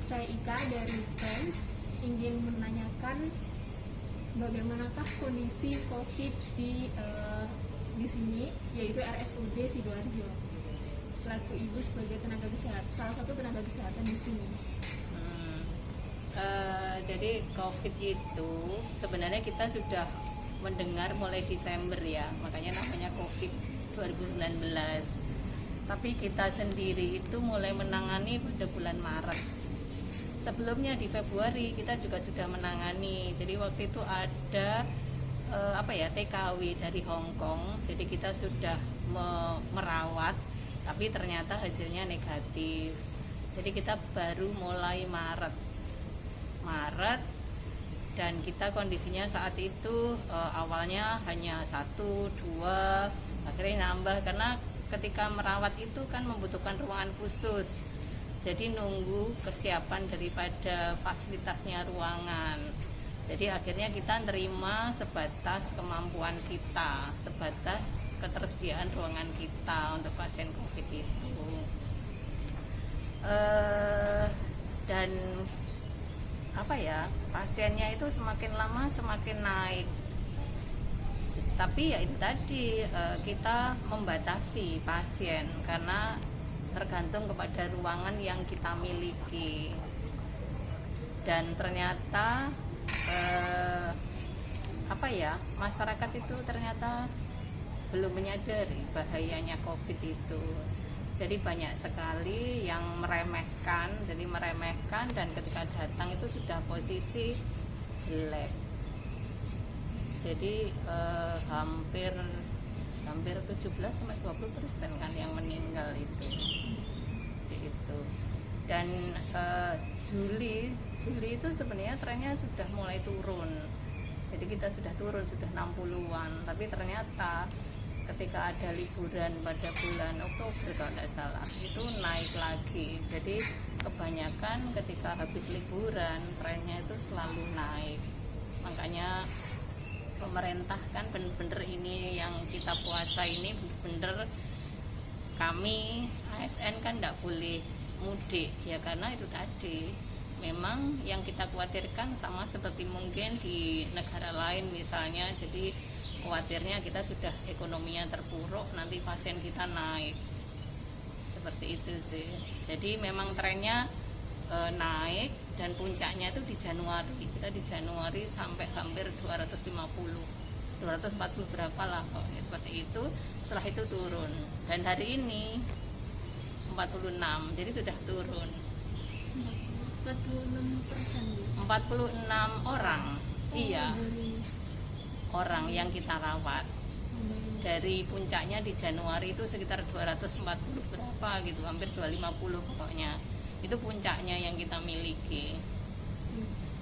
Saya Ika dari Pens ingin menanyakan bagaimanakah kondisi COVID di sini, yaitu RSUD Sidoarjo. Selaku ibu sebagai tenaga kesehatan, salah satu tenaga kesehatan di sini. Jadi COVID itu sebenarnya kita sudah mendengar mulai Desember ya, makanya namanya COVID 2019. Tapi kita sendiri itu mulai menangani pada bulan Maret. Sebelumnya di Februari kita juga sudah menangani. Jadi waktu itu ada TKW dari Hong Kong. Jadi kita sudah merawat, tapi ternyata hasilnya negatif. Jadi kita baru mulai Maret, dan kita kondisinya saat itu awalnya hanya 1, 2, akhirnya nambah karena ketika merawat itu kan membutuhkan ruangan khusus, jadi nunggu kesiapan daripada fasilitasnya ruangan. Jadi akhirnya kita terima sebatas kemampuan kita, sebatas ketersediaan ruangan kita untuk pasien COVID itu. Dan pasiennya itu semakin lama semakin naik. Tapi ya itu tadi, kita membatasi pasien karena tergantung kepada ruangan yang kita miliki. Dan ternyata masyarakat itu ternyata belum menyadari bahayanya COVID itu. Jadi banyak sekali yang meremehkan, dan ketika datang itu sudah posisi jelek. Jadi hampir 17-20% kan yang meninggal itu. Dan Juli itu sebenarnya trennya sudah mulai turun. Jadi kita sudah turun, sudah 60-an, tapi ternyata ketika ada liburan pada bulan Oktober kalau tidak salah, itu naik lagi. Jadi kebanyakan ketika habis liburan trennya itu selalu naik. Makanya pemerintah kan benar-benar ini yang kita puasa ini benar-benar kami ASN kan tidak boleh mudik ya, karena itu tadi memang yang kita khawatirkan sama seperti mungkin di negara lain misalnya. Jadi khawatirnya kita sudah ekonominya terpuruk, nanti pasien kita naik, seperti itu sih. Jadi memang trennya naik, dan puncaknya itu di Januari. Kita di Januari sampai hampir 240 berapa lah pokoknya seperti itu. Setelah itu turun, dan hari ini 46, jadi sudah turun 46%. 46 orang, iya, orang yang kita rawat. Dari puncaknya di Januari itu sekitar 240 berapa gitu, hampir 250 pokoknya. Itu puncaknya yang kita miliki.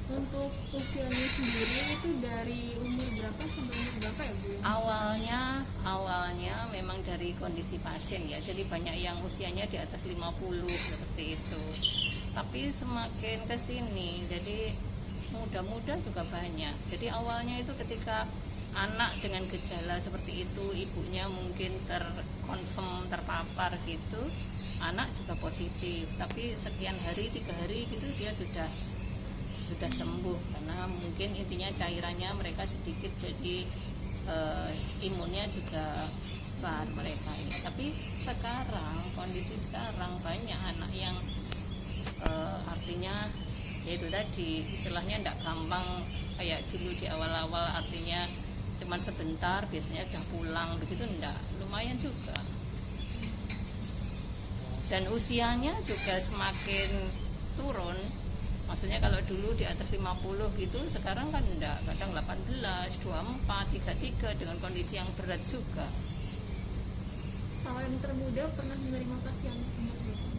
Untuk usianya sendiri itu dari umur berapa sampai umur berapa ya Bu? Awalnya memang dari kondisi pasien ya, jadi banyak yang usianya di atas 50 seperti itu. Tapi semakin kesini jadi muda-muda juga banyak. Jadi awalnya itu ketika anak dengan gejala seperti itu, ibunya mungkin terkonfirm terpapar gitu, anak juga positif, tapi sekian hari, 3 hari gitu dia sudah sembuh, karena mungkin intinya cairannya mereka sedikit, jadi imunnya juga besar mereka ini. Tapi sekarang, kondisi sekarang banyak anak yang artinya yaitu tadi istilahnya tidak gampang kayak dulu di awal-awal, artinya cuman sebentar biasanya udah pulang, begitu enggak, lumayan juga. Dan usianya juga semakin turun. Maksudnya kalau dulu di atas 50 gitu, sekarang kan enggak, kadang 18, 24, 33 dengan kondisi yang berat juga. Kalau yang termuda pernah menerima pasien umur berapa?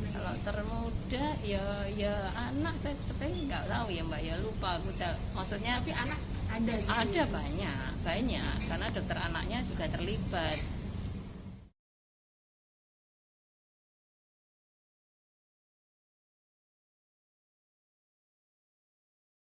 Kalau termuda ya anak, saya tapi nggak tahu ya Mbak, ya lupa aku. Maksudnya tapi anak ada gitu. Ada banyak karena dokter anaknya juga terlibat.